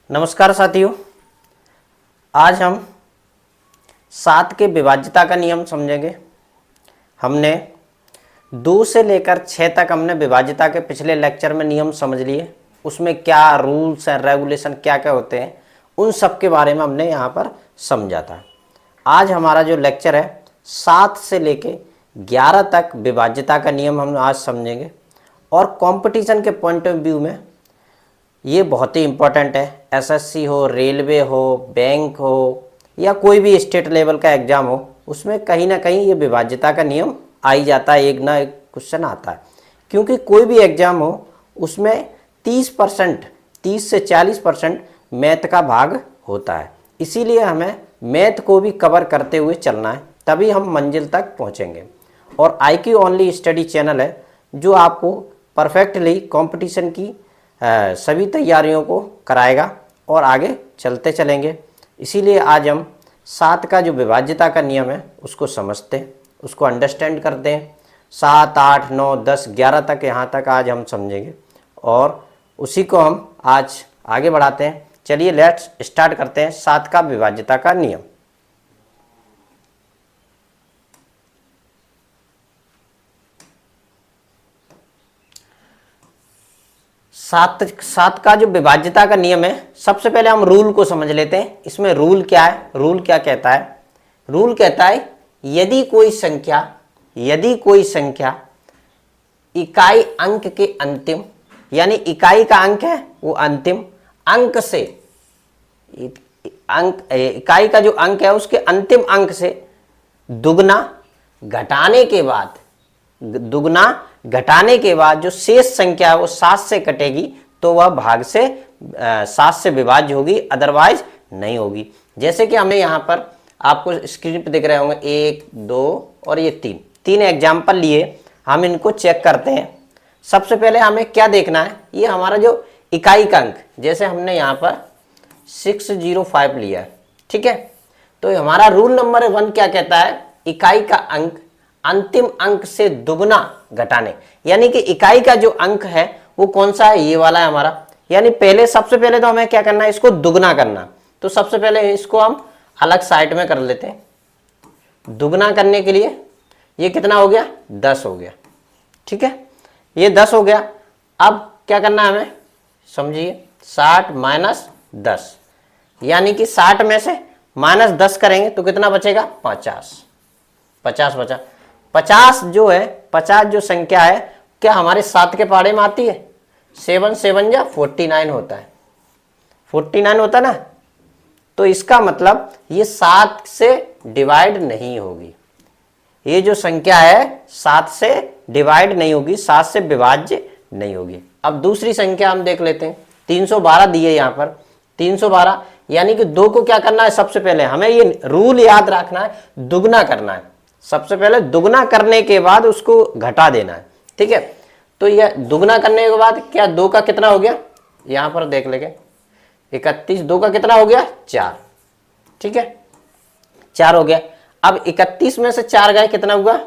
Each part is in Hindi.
नमस्कार साथियों, आज हम 7 के विभाज्यता का नियम समझेंगे। हमने 2 से लेकर 6 तक हमने विभाज्यता के पिछले लेक्चर में नियम समझ लिए। उसमें क्या रूल्स एंड रेगुलेशन क्या क्या होते हैं उन सब के बारे में हमने यहाँ पर समझा था। आज हमारा जो लेक्चर है 7 से लेके 11 तक विभाज्यता का नियम हम आज समझेंगे। और कंपटीशन के पॉइंट ऑफ व्यू में ये बहुत ही इम्पोर्टेंट है। एसएससी हो, रेलवे हो, बैंक हो या कोई भी स्टेट लेवल का एग्ज़ाम हो, उसमें कहीं ना कहीं ये विभाज्यता का नियम आ ही जाता है, एक ना एक क्वेश्चन आता है। क्योंकि कोई भी एग्ज़ाम हो उसमें 30% 30 से 40% मैथ का भाग होता है। इसीलिए हमें मैथ को भी कवर करते हुए चलना है, तभी हम मंजिल तक पहुँचेंगे। और IQ ओनली स्टडी चैनल है जो आपको परफेक्टली कंपटीशन की सभी तैयारियों को कराएगा और आगे चलते चलेंगे। इसीलिए आज हम 7 का जो विभाज्यता का नियम है उसको समझते हैं, उसको अंडरस्टैंड करते हैं। 7, 8, 9, 10, 11 तक यहाँ तक आज हम समझेंगे और उसी को हम आज आगे बढ़ाते हैं। चलिए लेट्स स्टार्ट करते हैं 7 का विभाज्यता का नियम। 7 का जो विभाज्यता का नियम है, सबसे पहले हम रूल को समझ लेते हैं। इसमें रूल क्या है, रूल क्या कहता है? रूल कहता है यदि कोई संख्या इकाई अंक के अंतिम, यानी इकाई का अंक है वो अंतिम अंक से, इकाई का जो अंक है उसके अंतिम अंक से दुगना घटाने के बाद जो शेष संख्या है वो 7 से कटेगी तो वह भाग से 7 से विभाज्य होगी, अदरवाइज नहीं होगी। जैसे कि हमें यहाँ पर आपको स्क्रीन पे दिख रहे होंगे 1, 2 और ये 3 एग्जाम्पल लिए, हम इनको चेक करते हैं। सबसे पहले हमें क्या देखना है, ये हमारा जो इकाई का अंक, जैसे हमने यहाँ पर 605 लिया है, ठीक है। तो हमारा रूल नंबर 1 क्या कहता है, इकाई का अंक अंतिम अंक से दुगना घटाने, यानी कि इकाई का जो अंक है वो कौन सा है, ये वाला है हमारा। यानी सबसे पहले तो हमें क्या करना है, इसको दुगना करना। तो सबसे पहले इसको हम अलग साइड में कर लेते हैं। दुगना करने के लिए ये कितना हो गया, 10 हो गया, ठीक है। ये 10 हो गया। अब क्या करना है हमें, समझिए 60 माइनस 10, यानी कि 60 में से माइनस 10 करेंगे तो कितना बचेगा, 50 बचा। 50 जो है, 50 जो संख्या है क्या हमारे 7 के पहाड़े में आती है? 7 7 या 49 होता है, 49 होता ना। तो इसका मतलब ये 7 से डिवाइड नहीं होगी। ये जो संख्या है 7 से डिवाइड नहीं होगी, 7 से विभाज्य नहीं होगी। अब दूसरी संख्या हम देख लेते हैं। 312 दिए यहाँ पर, 312 यानी कि 2 को क्या करना है, सबसे पहले हमें ये रूल याद रखना है, दुगना करना है। सबसे पहले दुगना करने के बाद उसको घटा देना है, ठीक है। तो यह दुगना करने के बाद क्या 2 का कितना हो गया, यहां पर देख लेंगे 31, 2 का कितना हो गया, 4, ठीक है, 4 हो गया। अब 31 में से 4 गए, कितना हुआ,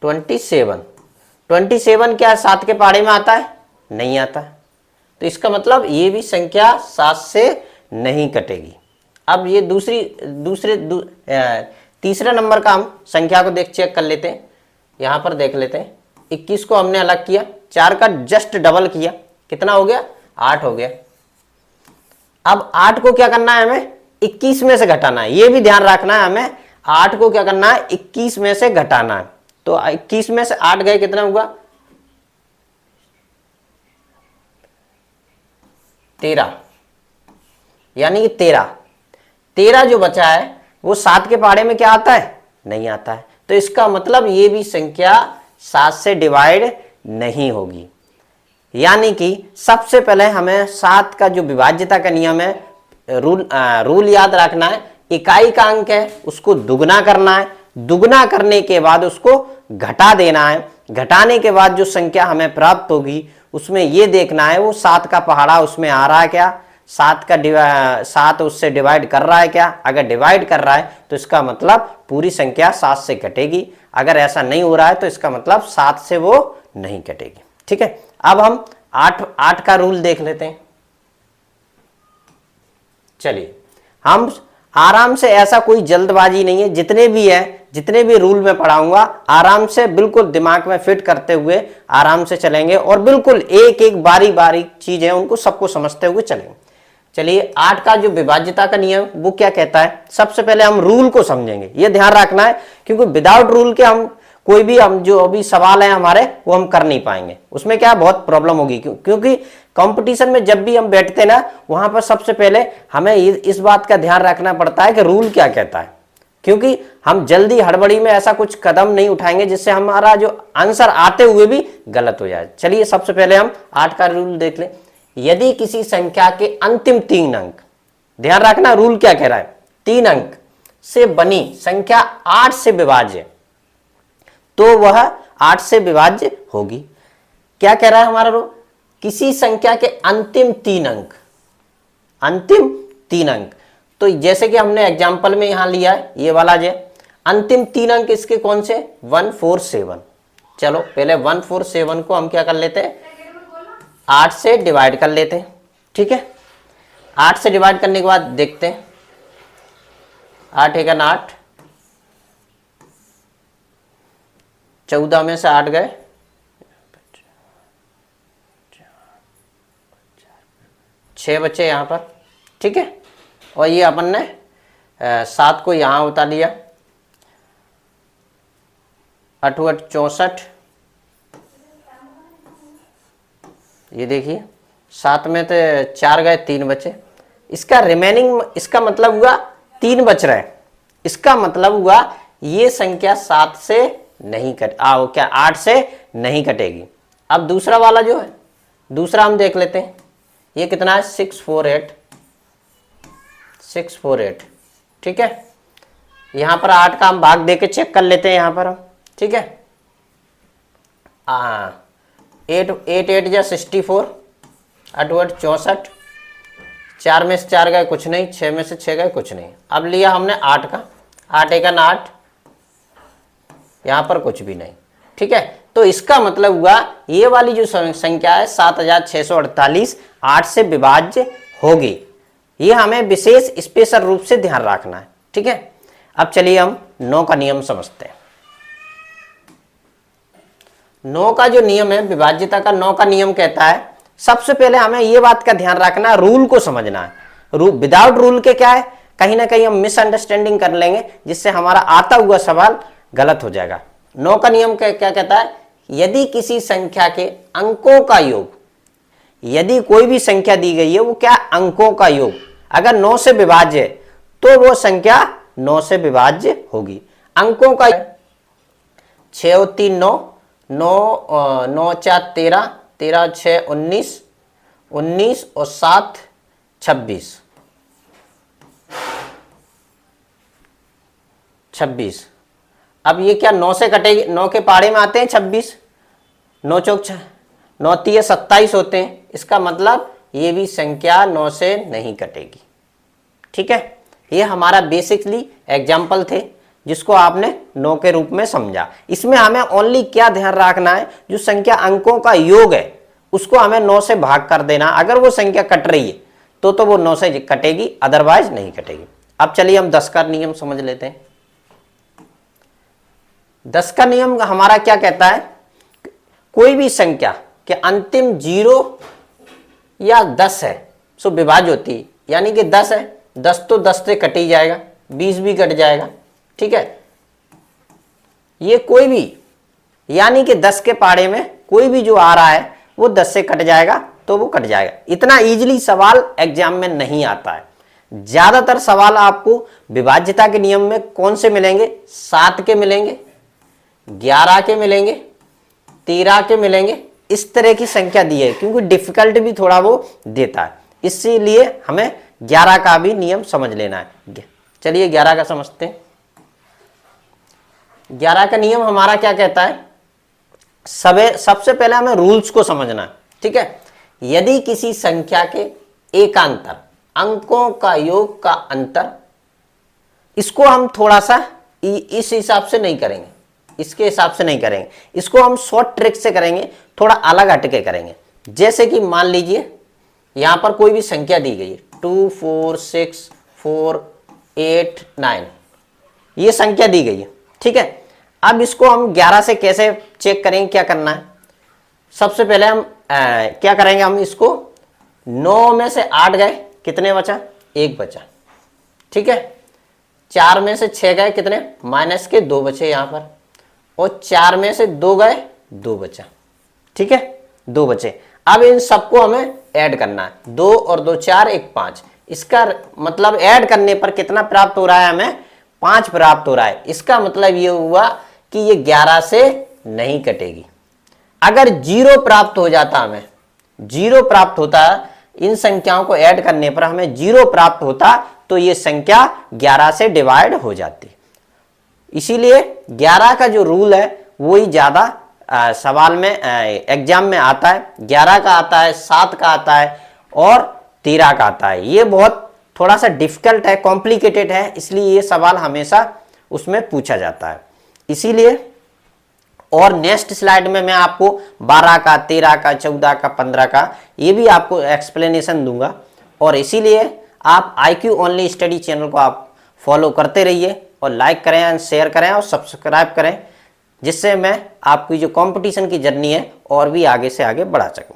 27 क्या 7 के पहाड़े में आता है, नहीं आता। तो इसका मतलब ये भी संख्या 7 से नहीं कटेगी। अब ये तीसरे नंबर का हम संख्या को चेक कर लेते हैं। यहां पर देख लेते हैं, 21 को हमने अलग किया, 4 का जस्ट डबल किया, कितना हो गया, 8 हो गया। अब 8 को क्या करना है, हमें 21 में से घटाना है। ये भी ध्यान रखना है, हमें 8 को क्या करना है, 21 में से घटाना है। तो 21 में से 8 गए, कितना हुआ, 13, यानी कि 13 जो बचा है वो 7 के पहाड़े में क्या आता है, नहीं आता है। तो इसका मतलब ये भी संख्या 7 से डिवाइड नहीं होगी। यानी कि सबसे पहले हमें 7 का जो विभाज्यता का नियम है, रूल याद रखना है। इकाई का अंक है उसको दुगना करना है, दुगना करने के बाद उसको घटा देना है। घटाने के बाद जो संख्या हमें प्राप्त होगी उसमें ये देखना है वो 7 का पहाड़ा उसमें आ रहा है क्या, 7 उससे डिवाइड कर रहा है क्या। अगर डिवाइड कर रहा है तो इसका मतलब पूरी संख्या 7 से कटेगी। अगर ऐसा नहीं हो रहा है तो इसका मतलब 7 से वो नहीं कटेगी, ठीक है। अब हम आठ का रूल देख लेते हैं। चलिए, हम आराम से, ऐसा कोई जल्दबाजी नहीं है, जितने भी है, जितने भी रूल मैं पढ़ाऊंगा आराम से बिल्कुल दिमाग में फिट करते हुए आराम से चलेंगे और बिल्कुल एक एक बारी बारी चीज है उनको सबको समझते हुए चलेंगे। चलिए, 8 का जो विभाज्यता का नियम वो क्या कहता है, सबसे पहले हम रूल को समझेंगे, ये ध्यान रखना है, क्योंकि विदाउट रूल के हम कोई भी, हम जो अभी सवाल है हमारे वो हम कर नहीं पाएंगे, उसमें क्या बहुत प्रॉब्लम होगी, क्योंकि कंपटीशन में जब भी हम बैठते ना वहां पर सबसे पहले हमें इस बात का ध्यान रखना पड़ता है कि रूल क्या कहता है, क्योंकि हम जल्दी हड़बड़ी में ऐसा कुछ कदम नहीं उठाएंगे जिससे हमारा जो आंसर आते हुए भी गलत हो जाए। चलिए, सबसे पहले हम 8 का रूल देख लें। यदि किसी संख्या के अंतिम 3 अंक, ध्यान रखना रूल क्या कह रहा है, 3 अंक से बनी संख्या 8 से विभाज्य, तो वह 8 से विभाज्य होगी। क्या कह रहा है हमारा रूल, किसी संख्या के अंतिम 3 अंक, अंतिम 3 अंक, तो जैसे कि हमने एग्जाम्पल में यहां लिया है ये वाला जो अंतिम 3 अंक इसके कौन से, 147। चलो पहले 147 को हम क्या कर लेते हैं, 8 से डिवाइड कर लेते हैं, ठीक है। 8 से डिवाइड करने के बाद देखते हैं, 8 एक 8, 14 में से 8 गए, 6 बचे यहां पर, ठीक है। और ये अपन ने 7 को यहां उतार लिया, 8 8 64, ये देखिए 7 में तो 4 गए, 3 बचे, इसका रिमेनिंग, इसका मतलब हुआ 3 बच रहे हैं, इसका मतलब हुआ ये संख्या 7 से नहीं क्या 8 से नहीं कटेगी। अब दूसरा वाला जो है, दूसरा हम देख लेते हैं, ये कितना है, 648, 648, ठीक है। यहां पर 8 का हम भाग देके चेक कर लेते हैं यहां पर हम, ठीक है। 8 8 जा 64, 8 8 64, 4 में से 4 गए कुछ नहीं, 6 में से 6 गए कुछ नहीं। अब लिया हमने 8 का, 8 एक 8, यहां पर कुछ भी नहीं, ठीक है। तो इसका मतलब हुआ ये वाली जो संख्या है 7648 8 से विभाज्य होगी। ये हमें विशेष स्पेशल रूप से ध्यान रखना है, ठीक है। अब चलिए हम 9 का नियम समझते हैं। 9 का जो नियम है विभाज्यता का, 9 का नियम कहता है, सबसे पहले हमें ये बात का ध्यान रखना है, रूल को समझना है। विदाउट रूल के क्या है, कहीं ना कहीं हम मिसअंडरस्टैंडिंग कर लेंगे जिससे हमारा आता हुआ सवाल गलत हो जाएगा। 9 का नियम क्या कहता है, यदि किसी संख्या के अंकों का योग, यदि कोई भी संख्या दी गई है वो क्या, अंकों का योग अगर 9 से विभाज्य है तो वो संख्या 9 से विभाज्य होगी। अंकों का 6 और 3 9, 9 9 4 13, 13 6 19, 19 और 7 26, 26। अब ये क्या 9 से कटेगी, 9 के पहाड़े में आते हैं 26, 9 चौक 9 3 27 होते हैं, इसका मतलब ये भी संख्या 9 से नहीं कटेगी, ठीक है। ये हमारा बेसिकली एग्जाम्पल थे जिसको आपने 9 के रूप में समझा। इसमें हमें ओनली क्या ध्यान रखना है, जो संख्या अंकों का योग है उसको हमें 9 से भाग कर देना, अगर वो संख्या कट रही है तो वो 9 से कटेगी, अदरवाइज नहीं कटेगी। अब चलिए हम 10 का नियम समझ लेते हैं। 10 का नियम हमारा क्या कहता है, कोई भी संख्या के अंतिम 0 या 10 है सो विभाज्य होती है, यानी कि 10 है, 10 तो 10 से कट ही जाएगा, 20 भी कट जाएगा, ठीक है। ये कोई भी, यानी कि 10 के पहाड़े में कोई भी जो आ रहा है वो 10 से कट जाएगा तो वो कट जाएगा। इतना इजीली सवाल एग्जाम में नहीं आता है। ज्यादातर सवाल आपको विभाज्यता के नियम में कौन से मिलेंगे, 7 के मिलेंगे, 11 के मिलेंगे, 13 के मिलेंगे, इस तरह की संख्या दी है, क्योंकि डिफिकल्ट भी थोड़ा वो देता है, इसीलिए हमें 11 का भी नियम समझ लेना है। चलिए 11 का समझते हैं। 11 का नियम हमारा क्या कहता है, सबसे पहले हमें रूल्स को समझना है, ठीक है। यदि किसी संख्या के एकांतर, अंकों का योग का अंतर, इसको हम थोड़ा सा इस हिसाब से नहीं करेंगे, इसके हिसाब से नहीं करेंगे, इसको हम शॉर्ट ट्रिक से करेंगे, थोड़ा अलग हटके करेंगे। जैसे कि मान लीजिए यहां पर कोई भी संख्या दी गई है 2 4 6 4 8 9, ये संख्या दी गई है, ठीक है। अब इसको हम 11 से कैसे चेक करेंगे, क्या करना है, सबसे पहले हम क्या करेंगे, हम इसको 9 में से 8 गए, कितने बचा, 1 बचा, ठीक है। 4 में से 6 गए, कितने, माइनस के 2 बचे यहां पर, और 4 में से 2 गए, 2 बचा, ठीक है, 2 बचे। अब इन सबको हमें ऐड करना है, 2 और 2 4, 1 5, इसका मतलब ऐड करने पर कितना प्राप्त हो रहा है, हमें 5 प्राप्त हो रहा है। इसका मतलब ये हुआ कि ये 11 से नहीं कटेगी। अगर 0 प्राप्त हो जाता, हमें 0 प्राप्त होता, इन संख्याओं को ऐड करने पर हमें 0 प्राप्त होता, तो ये संख्या 11 से डिवाइड हो जाती। इसीलिए 11 का जो रूल है वही ज्यादा सवाल में एग्जाम में आता है। 11 का आता है, 7 का आता है और 13 का आता है। ये बहुत थोड़ा सा डिफिकल्ट है, कॉम्प्लिकेटेड है, इसलिए ये सवाल हमेशा उसमें पूछा जाता है। इसीलिए और नेक्स्ट स्लाइड में मैं आपको 12 का, 13 का, 14 का, 15 का ये भी आपको एक्सप्लेनेशन दूंगा। और इसीलिए आप IQ ओनली स्टडी चैनल को आप फॉलो करते रहिए और लाइक करें, शेयर करें और सब्सक्राइब करें, जिससे मैं आपकी जो कंपटीशन की जर्नी है और भी आगे से आगे बढ़ा सकूं।